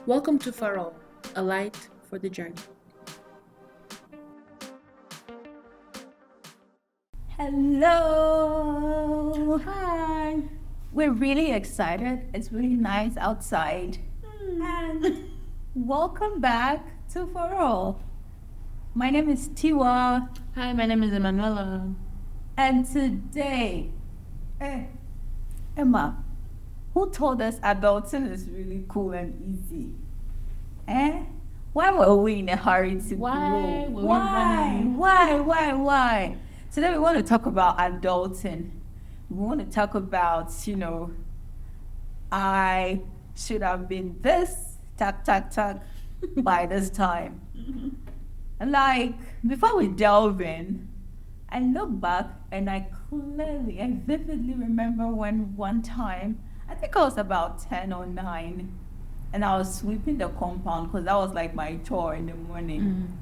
Welcome to FAROL, a light for the journey. Hello. Hi. We're really excited. It's really nice outside. And welcome back to FAROL. My name is Tiwa, Hi, my name is Emanuela. and today, Emma, who told us adulting is really cool and easy? Why were we in a hurry to Why grow? were we running? Why? Today we want to talk about adulting. We want to talk about, I should have been this, by this time. And before we delve in, I look back and I vividly remember when one time, I think I was about 10 or 9, and I was sweeping the compound because that was like my chore in the morning.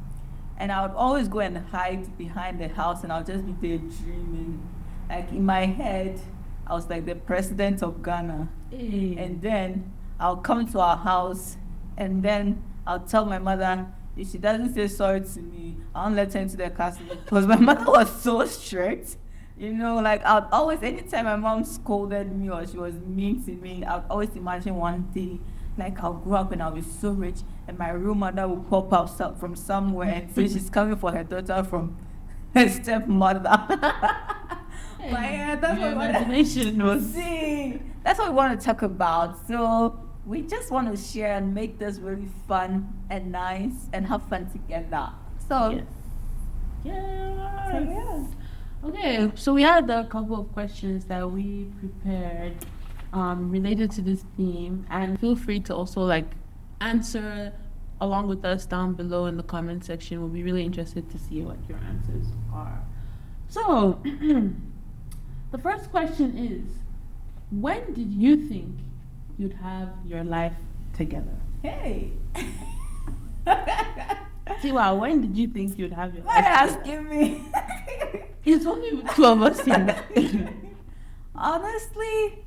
And I would always go and hide behind the house and I'll just be there dreaming. Like in my head, I was like the president of Ghana. And then I'll come to our house and then I'll tell my mother, if she doesn't say sorry to me, I won't let her into the castle. Because my mother was so strict. I'd always, anytime my mom scolded me or she was mean to me, I'd always imagine one thing. Like I'll grow up and I'll be so rich and my real mother will pop up from somewhere and say she's coming for her daughter from her stepmother. But yeah, that's Your what imagination was. See, that's what we want to talk about. So we just want to share and make this really fun and nice and have fun together. So Yes. yeah. Okay, so we had a couple of questions that we prepared related to this theme, and feel free to also answer along with us down below in the comment section. We'll be really interested to see what your answers are. So, the first question is, when did you think you'd have your life together? Hey. Tiwa, when did you think you'd have your Why life together? asking me? It's only two of us here. Honestly,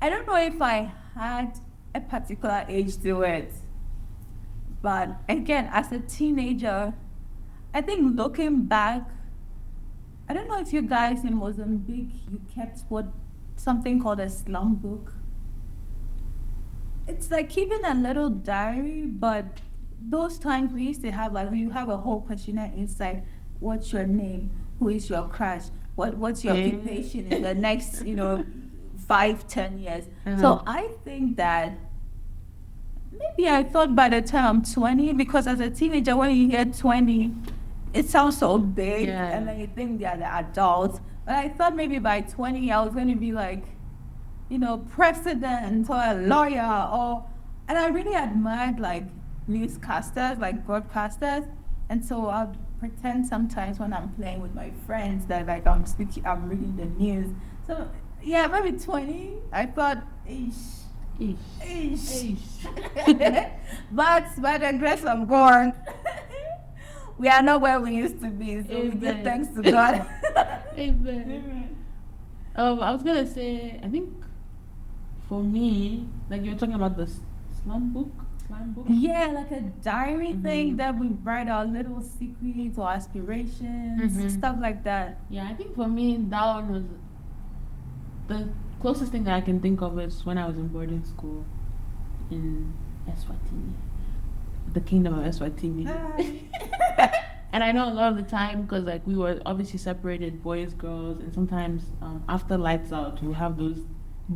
I don't know if I had a particular age to it. But again, as a teenager, I think looking back, I don't know if you guys in Mozambique, you kept something called a slum book. It's like keeping a little diary, but those times we used to have you have a whole questionnaire inside. What's your name? Who is your crush? What's your Okay. occupation in the next 5-10 years? Uh-huh. So I think that maybe I thought by the time I'm 20, because as a teenager when you hear 20, it sounds so big, Yeah. and then you think they're the adults. But I thought maybe by 20 I was going to be president or a lawyer, and I really admired newscasters, broadcasters, and so I'd pretend sometimes when I'm playing with my friends that I'm reading the news. So yeah, maybe 20. I thought, ish. But by the grace of God, we are not where we used to be. So we give Amen. thanks to God. Amen. I was gonna say, I think for me, like you were talking about the slum book. Yeah, like a diary thing Mhm. that we write our little secrets or aspirations, Mhm. stuff like that. Yeah, I think for me that one was the closest thing that I can think of is when I was in boarding school in Eswatini, the kingdom of Eswatini. And I know a lot of the time, because we were obviously separated, boys, girls, and sometimes after lights out, we'll have those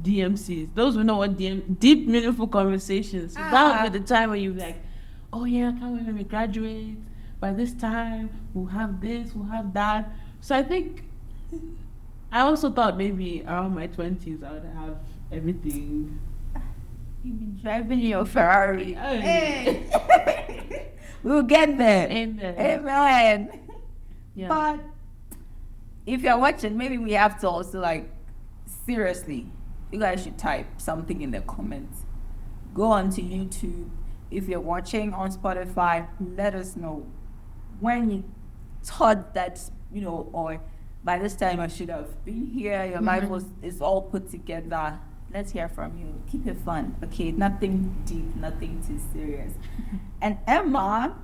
DMCs. Those who know what deep, meaningful conversations. So that would be the time where you're like, oh yeah, I can't wait when we graduate. By this time, we'll have this, we'll have that. So I think, I also thought maybe around my 20s, I would have everything. You've been driving your Ferrari. Hey. We'll get there. Amen. Amen. Yeah. But if you're watching, maybe we have to also seriously, you guys should type something in the comments. Go on to YouTube. If you're watching on Spotify, let us know when you thought that, or by this time I should have been here, your life is all put together. Let's hear from you. Keep it fun, okay? Nothing deep, nothing too serious. And Emma,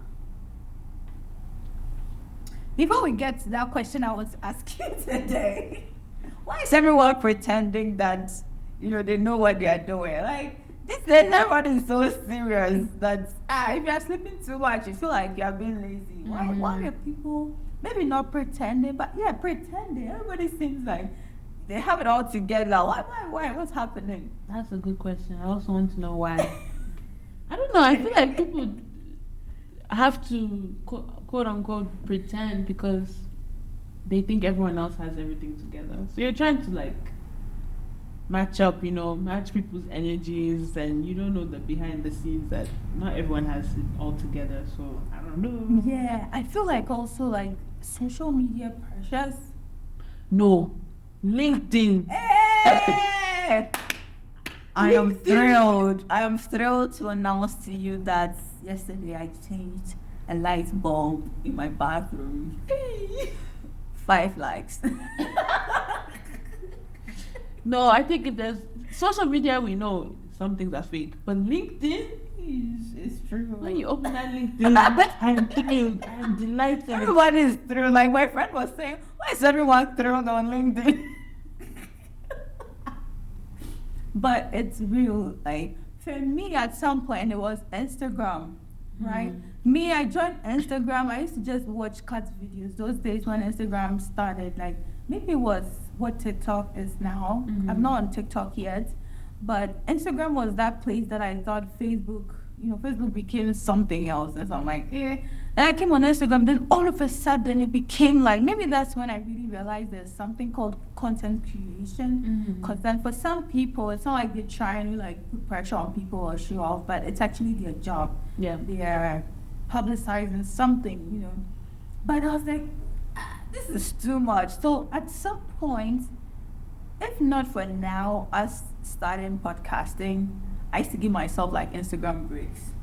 before we get to that question I was asking today, why is everyone pretending that, they know what they are doing? Like, this everyone is so serious that if you're sleeping too much, you feel like you're being lazy. Why are people maybe not pretending, but yeah, pretending? Everybody seems like they have it all together. Why? What's happening? That's a good question. I also want to know why. I don't know. I feel like people have to quote unquote pretend because they think everyone else has everything together. So you're trying to like match up, match people's energies, and you don't know the behind the scenes that not everyone has it all together. So I don't know. Yeah, I feel like also like social media pressures. No, LinkedIn. Hey! I am thrilled to announce to you that yesterday I changed a light bulb in my bathroom. 5 likes. No, I think if there's social media, we know some things are fake, but LinkedIn is true. When you open that LinkedIn, I'm thrilled. I'm delighted. Everyone is thrilled. Like my friend was saying, why is everyone thrilled on LinkedIn? But it's real. Like for me, at some point, it was Instagram, right? Me, I joined Instagram. I used to just watch cut videos. Those days when Instagram started, like maybe it was what TikTok is now. I'm not on TikTok yet, but Instagram was that place that I thought Facebook became something else. And so I'm like, eh. And I came on Instagram, then all of a sudden it became like, maybe that's when I really realized there's something called content creation. Because then for some people, it's not like they're trying to like put pressure on people or show off, but it's actually their job. Yeah. They are publicizing something, But I was like, this is too much. So at some point, if not for now, us starting podcasting, I used to give myself like Instagram breaks.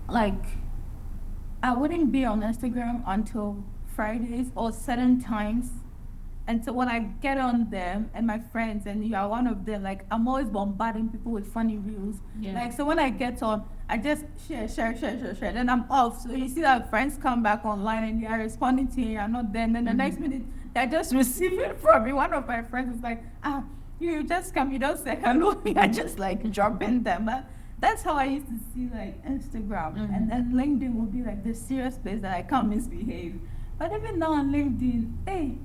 Like, I wouldn't be on Instagram until Fridays or certain times. And so when I get on them and my friends, and you are one of them, like I'm always bombarding people with funny reels. Yeah. Like, so when I get on, I just share. Then I'm off. So you see that friends come back online and they are responding to you, you're not there. And then the next minute, they're just receiving from me. One of my friends is like, you just come, you don't say hello. I just like dropping them. That's how I used to see like Instagram. And then LinkedIn will be like the serious place that I can't misbehave. But even now on LinkedIn, hey,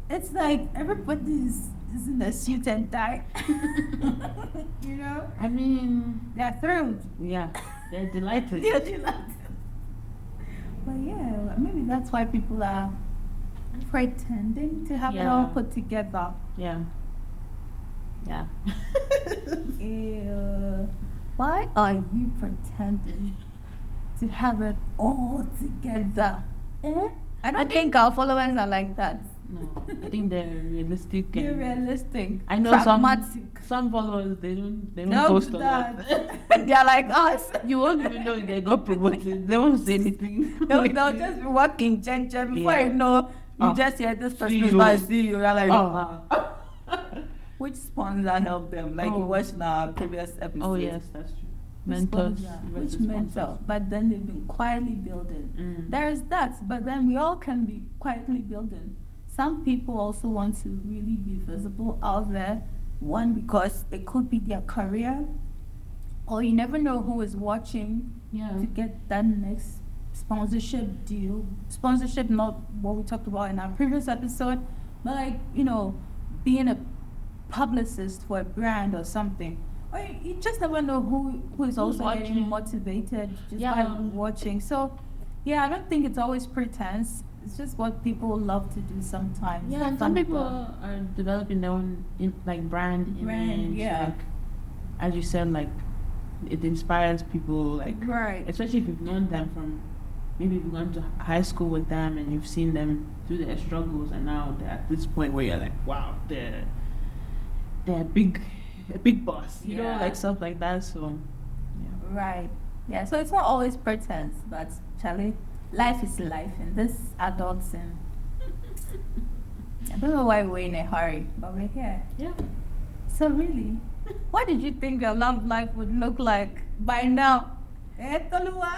it's like everybody is in a suit and tie. I mean, they're thrilled. Yeah, they're delighted. They're delighted. But yeah, maybe that's why people are pretending to have it all put together. Yeah. Why are you pretending to have it all together? I don't think our followers are like that. No, I think they're realistic. They're realistic. I know some followers they don't post a lot. They're like us. You won't even know they got promoted. They won't say anything. They'll just be working before you know. You just hear this person is see you. You're like, which sponsor helped them? Like you watched our previous episode. Oh yes, that's true. Mentors. Which mentor? But then they've been quietly building. There is that, but then we all can be quietly building. Some people also want to really be visible out there. One, because it could be their career, or you never know who is watching to get that next sponsorship deal. Sponsorship, not what we talked about in our previous episode, but like, being a publicist for a brand or something. Or you just never know who is also getting motivated just by watching. So, I don't think it's always pretense. It's just what people love to do sometimes. Yeah, and some people are developing their own brand image. Yeah. Like, as you said, like it inspires people. Like, right. Especially if you've known them from, maybe you've gone to high school with them and you've seen them through their struggles, and now they're at this point where you're like, wow, they're a big boss. You know, like stuff like that. So, right. Yeah. So it's not always pretense, but Charlie. Life is life, and this adults I don't know why we're in a hurry, but we're here. Yeah. So really, what did you think your love life would look like by now? Eh, Toluwa?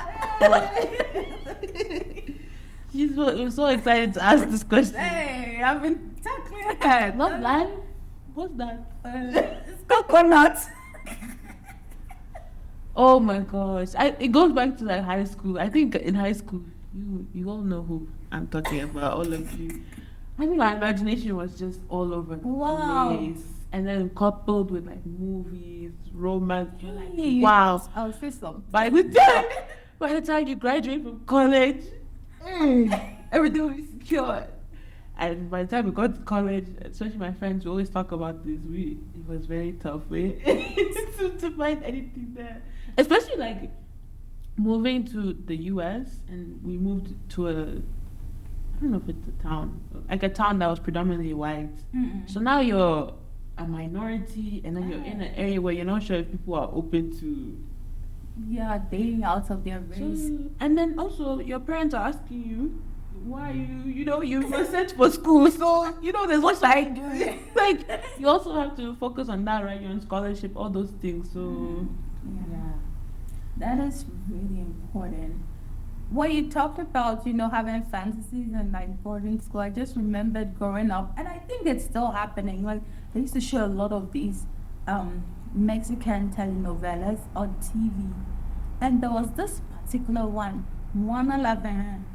I'm so excited to ask this question. Hey, I've been tackling it. Love life? What's that? It's coconut. Oh my gosh. It goes back to like high school. I think in high school, you all know who I'm talking about, all of you. I think my imagination was just all over the Wow. place. And then coupled with like movies, romance, you're like, Hey, wow. I'll say something. By the time you graduate from college, everything will be secure. And by the time we got to college, especially my friends, we always talk about this. It was very tough to find anything there. Especially like moving to the US, and we moved to I don't know if it's a town, like a town that was predominantly white. Mm-mm. So now you're a minority, and then you're in an area where you're not sure if people are open to. Yeah, dating out of their race. And then also your parents are asking you why you were sent for school, so there's what I do. Like you also have to focus on that, right? You're on scholarship, all those things. So yeah. That is really important. When you talked about, having fantasies and like boarding school, I just remembered growing up, and I think it's still happening. Like they used to show a lot of these Mexican telenovelas on TV, and there was this particular one, 111.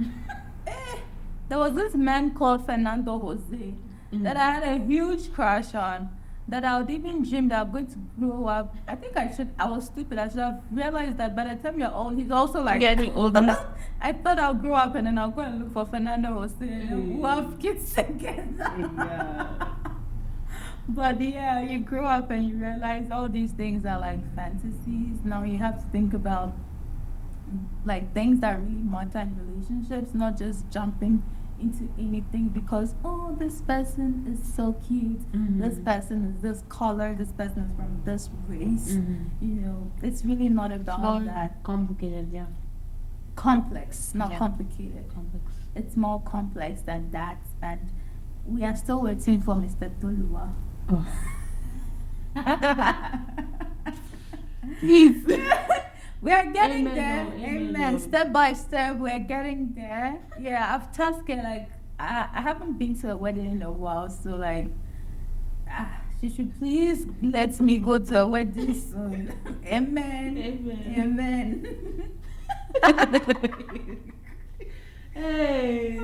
There was this man called Fernando Jose that I had a huge crush on. That I would even dream that I'm going to grow up. I think I was stupid. I should have realized that by the time you're old, he's also like Getting older. I thought I'll grow up and then I'll go and look for Fernando Jose and we'll have kids together. Yeah. But yeah, you grow up and you realize all these things are like fantasies. Now you have to think about like things that really matter in relationships, not just jumping into anything because this person is so cute, this person is this color, this person is from this race. It's really not about More that. complicated, yeah. Complex, not Yeah. complicated. Complex. It's more complex than that, and we are still waiting for Mr. Toluwa. Oh. Please. We are getting Amen, there. oh, amen, Amen. oh. Step by step, we're getting there. Yeah, I've tasking like I haven't been to a wedding in a while, so like she should please let me go to a wedding soon. Amen. Amen. Amen. Hey.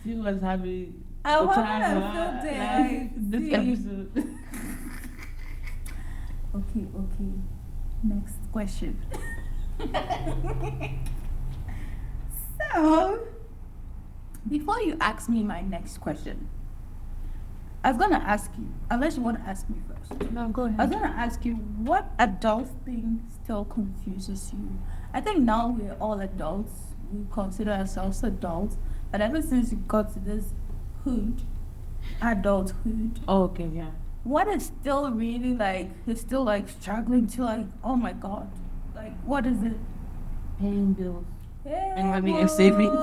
She was having I a was time so dead. this See. episode. Okay. Next question. So, before you ask me my next question, I was gonna ask you, unless you want to ask me first. No, go I was ahead. gonna ask you, what adult thing still confuses you? I think now we're all adults. We consider ourselves adults. But ever since you got to this adulthood, Oh, okay, yeah. what is still really like, is still like struggling to like, oh my God. Like, what is it? Paying bills. Yeah, And having a savings.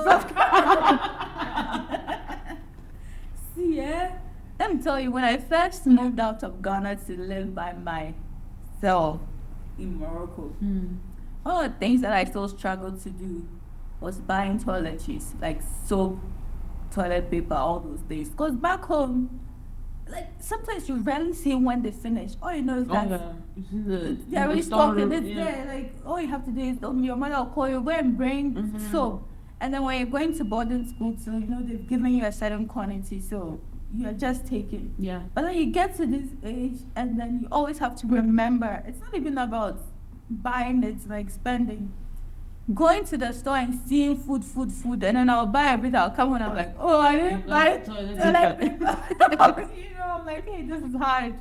See, yeah. Let me tell you, when I first moved out of Ghana to live by myself in Morocco, one of the things that I still struggled to do was buying toiletries, like soap, toilet paper, all those things. Because back home, like sometimes you rarely see when they finish. All you know is that You see the they're the store restocking. room, It's yeah. there. Like all you have to do is your mother will call you, go and bring soap. And then when you're going to boarding school too, they've given you a certain quantity, so you're just taking. Yeah. But then you get to this age, and then you always have to remember. It's not even about buying; it's like spending. Going to the store and seeing food, and then I'll buy everything. I'll come home and I'm like, oh, I didn't buy toilet paper. I'm like, hey, this is hard.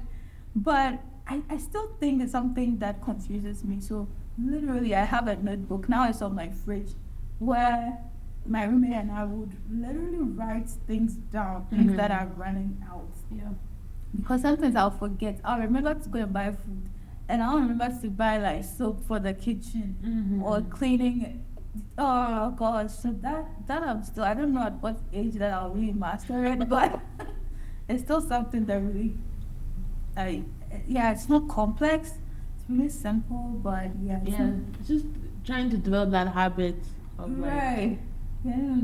But I still think it's something that confuses me. So literally, I have a notebook now. It's on my fridge where my roommate and I would literally write things down, things that are running out. Yeah. Because sometimes I'll forget. I'll remember to go and buy food. And I'll remember to buy like soap for the kitchen or cleaning. Oh gosh, so that I'm still, I don't know at what age that I'll really master it, but it's still something that really I yeah, it's not complex. It's really simple, but yeah, it's Yeah, just trying to develop that habit of like, right. Yeah,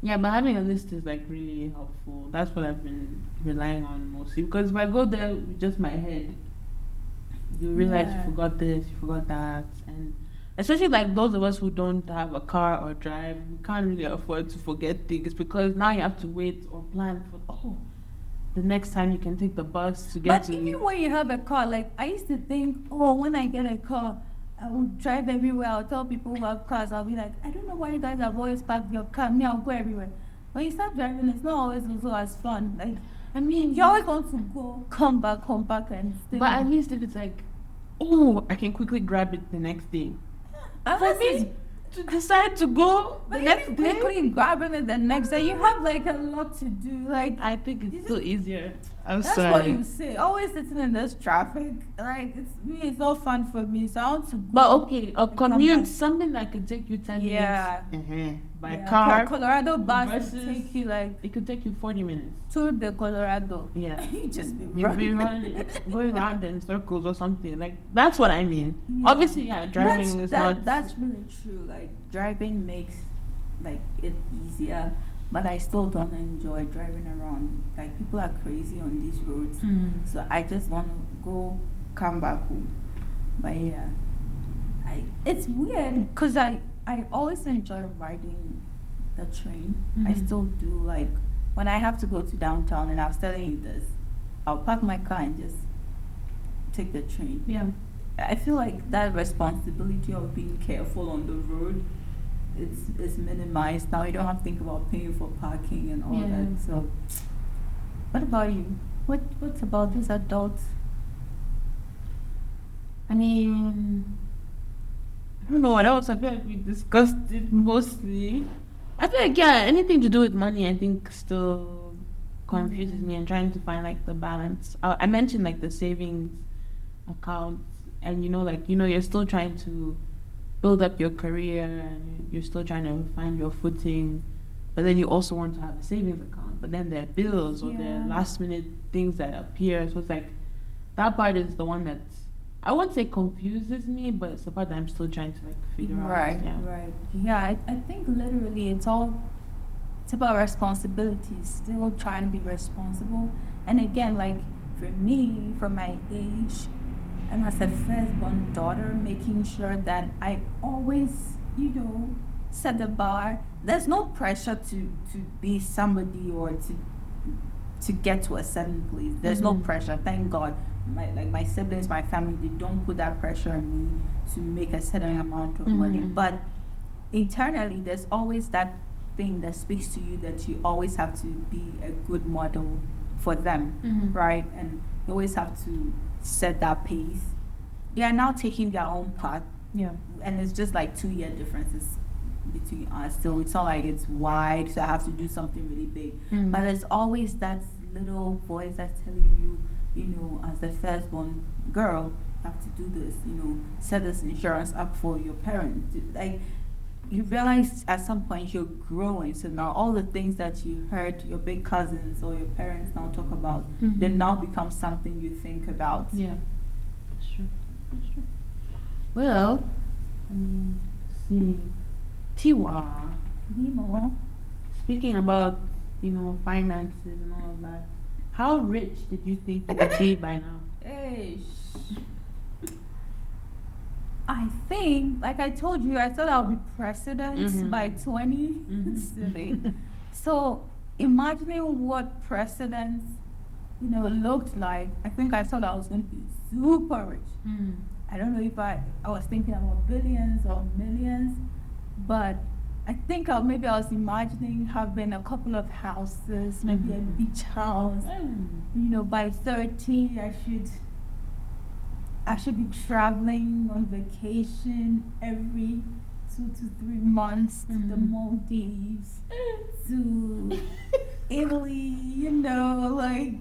yeah, but having a list is like really helpful. That's what I've been relying on mostly because if I go there with just my head, you realize you yeah. forgot this, you forgot that, and especially like those of us who don't have a car or drive, we can't really afford to forget things because now you have to wait or plan for the next time you can take the bus to get But to. even when you have a car, like I used to think, oh, when I get a car, I will drive everywhere. I'll tell people who have cars, I'll be like, I don't know why you guys have always parked your car. Me, I'll go everywhere. When you start driving, it's not always also as fun. Like, I mean, you always want to go, come back, and stay. but at least if it's like, oh, I can quickly grab it the next day. For Unless it's me to decide to go the but next even day, quickly grabbing it the next day, you have like a lot to do. Like I think it's still easier. I'm that's sorry. what you say. Always sitting in this traffic, like it's me. It's not fun for me. So I want to go. But okay, a and come commute, back. something that could take you 10 Yeah. minutes by Yeah, car Colorado bus versus will take you like it could take you 40 minutes. to the Colorado. Yeah. You just be You'll be running. running, going around in circles or something. Like, that's what I mean. Yeah. Obviously, yeah, driving is not. That's really true. Like driving makes like it easier, but I still don't enjoy driving around. Like people are crazy on these roads, so I just want to go come back home. But yeah, it's weird because I always enjoy riding the train. I Mhm. still do. Like when I have to go to downtown, and I was telling you this, I'll park my car and just take the train. Yeah. I feel like that responsibility of being careful on the road is minimized. Now you don't have to think about paying for parking and all Yeah. that. So, what about you? What's about these adults? I mean, I don't know what else. I feel like we discussed it mostly. I feel like, yeah, anything to do with money, I think still confuses me and trying to find like the balance. I mentioned like the savings account, and you're still trying to build up your career and you're still trying to find your footing, but then you also want to have a savings account. But then there are bills or there are Yeah. last minute things that appear. So it's like that part is the one that I won't say confuses me, but it's the part that I'm still trying to like figure out. Right, Yeah. right. Yeah, I think literally it's about responsibility, still trying to be responsible. And again, like for me, from my age, and as a firstborn daughter, making sure that I always, set the bar. There's no pressure to be somebody or to get to a certain place. There's no Mhm. pressure, thank God. My siblings, my family, they don't put that pressure on me to make a certain amount of money. Mhm. But internally, there's always that thing that speaks to you that you always have to be a good model for them, Mhm. right? And you always have to set that pace. They are now taking their own path, Yeah. and it's just like 2 year differences between us. So it's not like it's wide, so I have to do something really big. Mhm. But there's always that little voice that's telling you, as the firstborn girl, you have to do this, set this insurance up for your parents. Like, you realize at some point you're growing. So now all the things that you heard your big cousins or your parents now talk about, they Mhm. now become something you think about. Yeah. That's true. That's true. Well, let's see. Tiwa, Nemo. speaking about, finances and all of that, how rich did you think you would be by now? Hey. I think, like I told you, I thought I'll be president Mhm. by 20. Mhm. Silly. So imagining what presidents, looked like, I think I thought I was going to be super rich. Mm. I don't know if I was thinking about billions or millions, but I think maybe I was imagining having a couple of houses, maybe a Mhm. beach house. By 30, I should be traveling on vacation every 2 to 3 months to the Mhm. Maldives, to Italy, like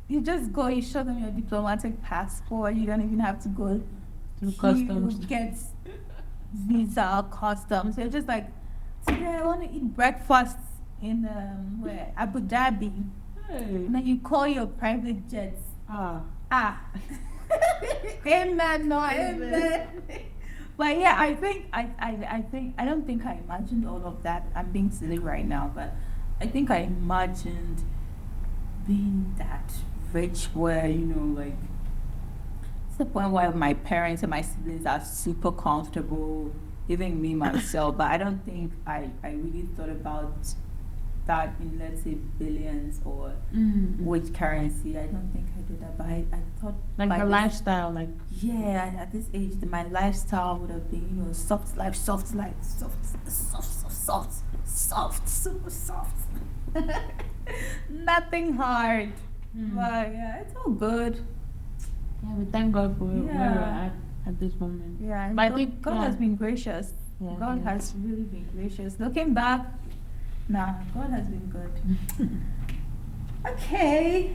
you just go, you show them your diplomatic passport, you don't even have to go Through customs. get visa, customs. You're just like, today I want to eat breakfast in Abu Dhabi. Hey. And then you call your private jets Ah. Ah. Amen, no, amen. But yeah, I don't think I imagined all of that. I'm being silly right now, but I think I imagined being that rich where, like, it's the point where my parents and my siblings are super comfortable, even me myself. But I don't think I really thought about that in, let's say, billions or which currency. I don't think I did that. But I thought Like by her this- lifestyle, like yeah, at this age, my lifestyle would have been, soft life, soft life, soft, super soft. Nothing hard. But yeah, it's all good. yeah, we thank God for where we're Yeah. at this moment. Yeah, and But I God, think God has been gracious. Yeah, God yeah. has really been gracious. Looking back, nah, God has been good. Okay.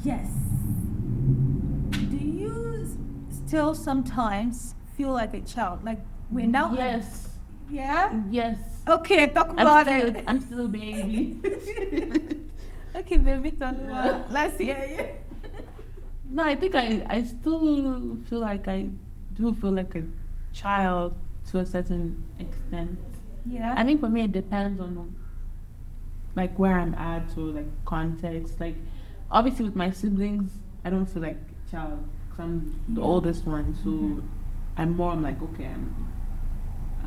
Yes. Do you still sometimes feel like a child? Like we're now. Yes. Yeah. Yes. Okay, talk I'm about still, it. I'm still a baby. Okay, baby, talk about it. Let's hear you. No, I think I still feel like I do feel like a child to a certain extent. Yeah. I think for me it depends on like where I'm at or like context. Like obviously with my siblings, I don't feel like a child because I'm the Yeah. oldest one. So I'm like okay,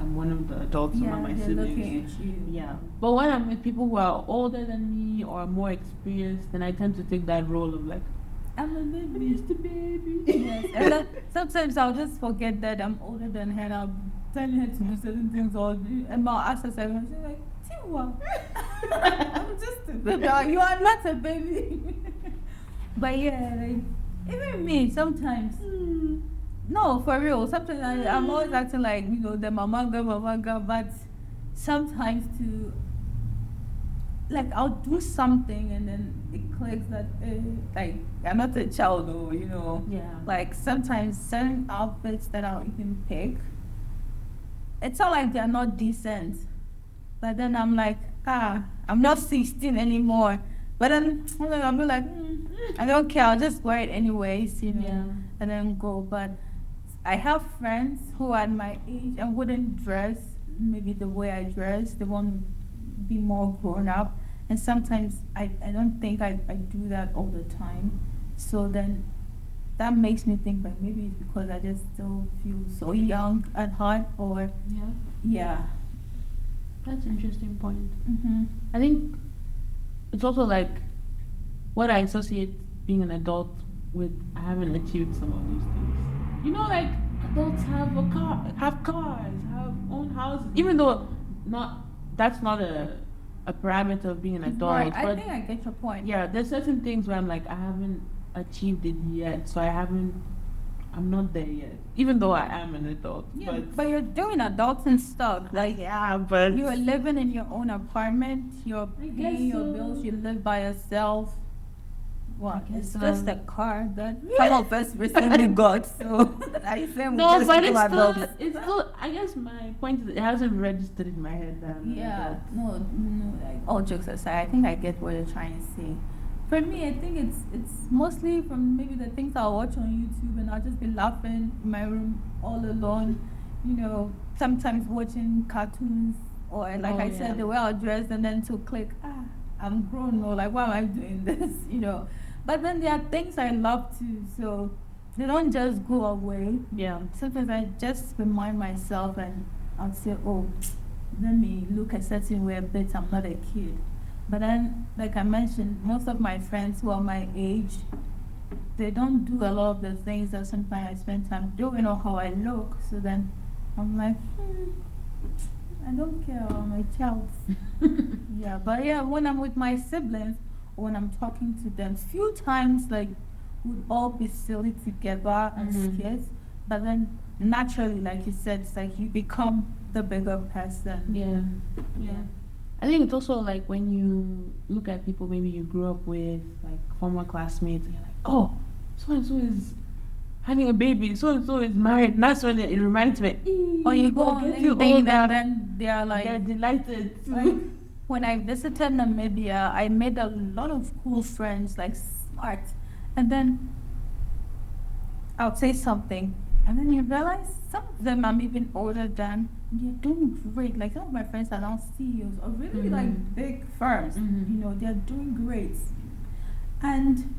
I'm one of the adults among my they're siblings. looking at you. Yeah, but when I'm with people who are older than me or more experienced, then I tend to take that role of like I'm a I'm baby. just a baby. Yes. And then sometimes I'll just forget that I'm older than her and I'll tell her to do certain things or do, and I'll ask her something. She's like, Tiwa, I'm just a baby. You are not a baby. But yeah, like, even me sometimes. No, for real. Sometimes I'm always acting like, the mama girl, but sometimes to, like, I'll do something and then it clicks that, like, I'm not a child though, Yeah. Like, sometimes certain outfits that I'll even pick, it's not like they're not decent. But then I'm like, I'm not 16 anymore. But then I'll be like, I don't care, I'll just wear it anyways, Yeah. and then go. But I have friends who are at my age and wouldn't dress maybe the way I dress. They want to be more grown up. And sometimes I don't think I do that all the time. So then that makes me think, but maybe it's because I just still feel so young at heart, or Yeah. yeah. That's an interesting point. Mm-hmm. I think it's also like what I associate being an adult with. I haven't achieved some of those things. Like adults have cars, have own houses. Even though that's not a parameter of being an adult. Right, I but think I get your point. yeah, there's certain things where I'm like I haven't achieved it yet, so I'm not there yet. Even though I am an adult. Yeah, but you're doing adulting stuff. Like, yeah, but you're living in your own apartment. You're I guess paying your so. bills. You live by yourself. Well, I guess it's so. just a car that some of us recently got. So I think No, we but just it's do still, adults. I guess my point is it hasn't registered in my head that I'm an Yeah, adult. no. Like, all jokes aside, I think I get what you're trying to say. For me, I think it's mostly from maybe the things I'll watch on YouTube and I'll just be laughing in my room all alone. Sometimes watching cartoons or like Oh, I yeah. said, the way I'll dress and then to click, I'm grown, or like, why am I doing this? But then there are things I love too, so they don't just go away. Yeah. Sometimes I just remind myself and I'll say, oh, let me look a certain way a bit, I'm not a kid. But then, like I mentioned, most of my friends who are my age, they don't do a lot of the things that sometimes I spend time doing or how I look. So then I'm like, I don't care, I'm a child. Yeah, but yeah, when I'm with my siblings, or when I'm talking to them, few times like we'd all be silly together as Mhm. kids, but then naturally, like you said, it's like you become the bigger person. Yeah. Yeah. I think it's also like when you look at people maybe you grew up with, like former classmates, and you're like, oh, so and so is having a baby, so and so is married. And that's when it reminds me. Or you go on get you LinkedIn older, and then they are like, they're delighted. like, when I visited Namibia, I made a lot of cool friends, like smart. And then I'll say something, and then you realize some of them I'm even older than, and they're doing great. Like some of my friends are now CEOs of really like big firms. They're doing great. And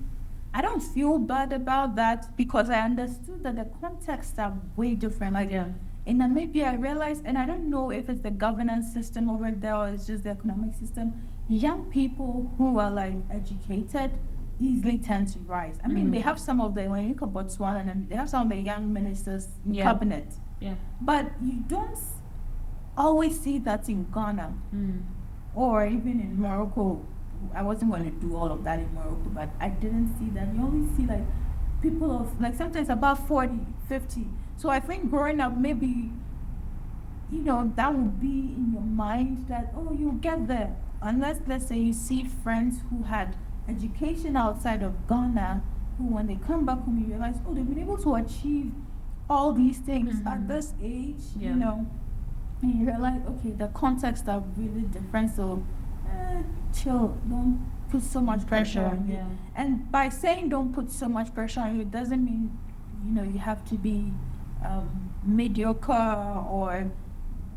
I don't feel bad about that because I understood that the contexts are way different. Like in Namibia, I realized, and I don't know if it's the governance system over there or it's just the economic system, young people who are like educated easily tend to rise. I mean, they have some of the, when you look at Botswana, and they have some of the young ministers in cabinet. Yeah. But you don't always see that in Ghana or even in Morocco. I wasn't going to do all of that in Morocco, but I didn't see that. You only see like people of like sometimes about 40, 50. So I think growing up, maybe, that would be in your mind that, oh, you'll get there. Unless, let's say, you see friends who had education outside of Ghana, who when they come back home, you realize, oh, they've been able to achieve all these things at this age, and you realize, okay, the contexts are really different. So chill, don't put so much pressure on you. And by saying don't put so much pressure on you, it doesn't mean you have to be mediocre or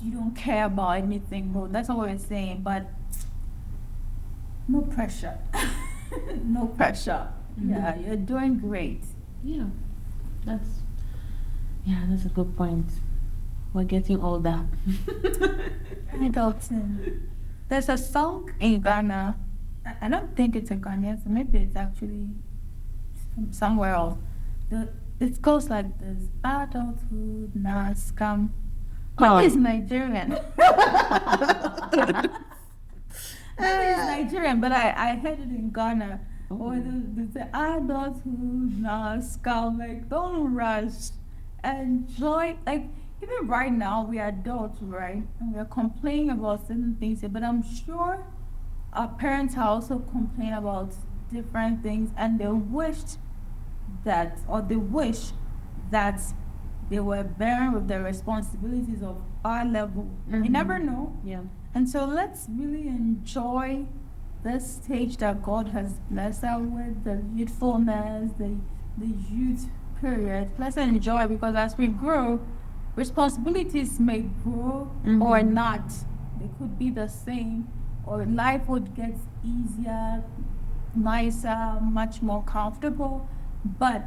you don't care about anything. Well, that's not what we're saying, but no pressure. No pressure. Yeah, you're doing great. That's a good point. We're getting older. Adulthood. There's a song in Ghana. I don't think it's a Ghanaian, so maybe it's actually from somewhere else. It goes like this: adulthood, nah, scam. But it's Nigerian. It's Nigerian, but I heard it in Ghana. Or the adulthood, nah, scam. Like, don't rush. Enjoy. Like, even right now, we are adults, right? And we're complaining about certain things, but I'm sure our parents are also complaining about different things, and they wish that they were bearing with the responsibilities of our level. You never know. And so let's really enjoy this stage that God has blessed us with, the youthfulness, the youth period. Let's enjoy, because as we grow, responsibilities may grow or not. They could be the same, or life would get easier, nicer, much more comfortable, but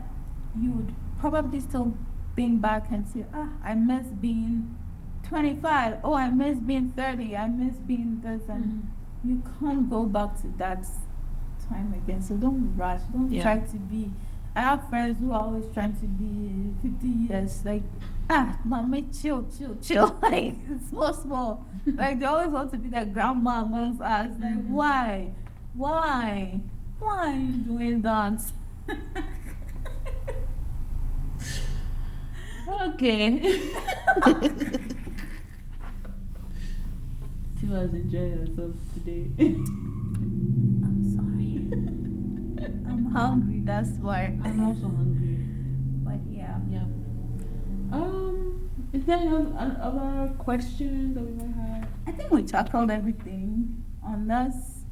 you would probably still think back and say, I miss being 25, oh, I miss being 30, I miss being this, and you can't go back to that time again. So don't rush, don't try to be. I have friends who are always trying to be 50 years, like, mommy, chill, like, it's small. Like, they always want to be their grandma amongst us. Like, why are you doing that? Okay. She was enjoying herself today. I'm sorry. I'm hungry, that's why. I'm also hungry. But yeah. Is there any other questions that we might have? I think we tackled everything. Unless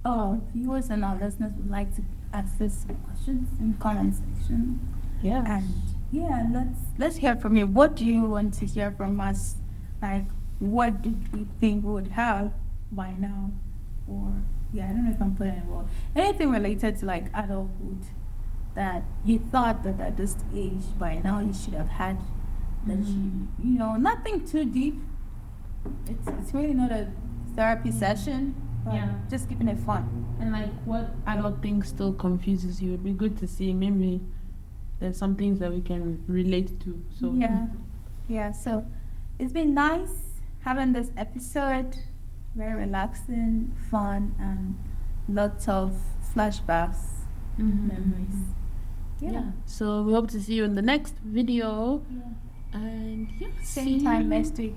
viewers and our listeners would like to ask us questions in the comment section. And let's hear from you. What do you want to hear from us? Like, what did you think we would have by now? Or I don't know if I'm putting it well. Anything related to like adulthood that you thought that at this age by now you should have had, that you nothing too deep. It's really not a therapy session, but just keeping it fun. And like, what adult thing still confuses you? It'd be good to see. Maybe there's some things that we can relate to. So So it's been nice having this episode. Very relaxing, fun, and lots of flashbacks, memories. So we hope to see you in the next video. And same time next week.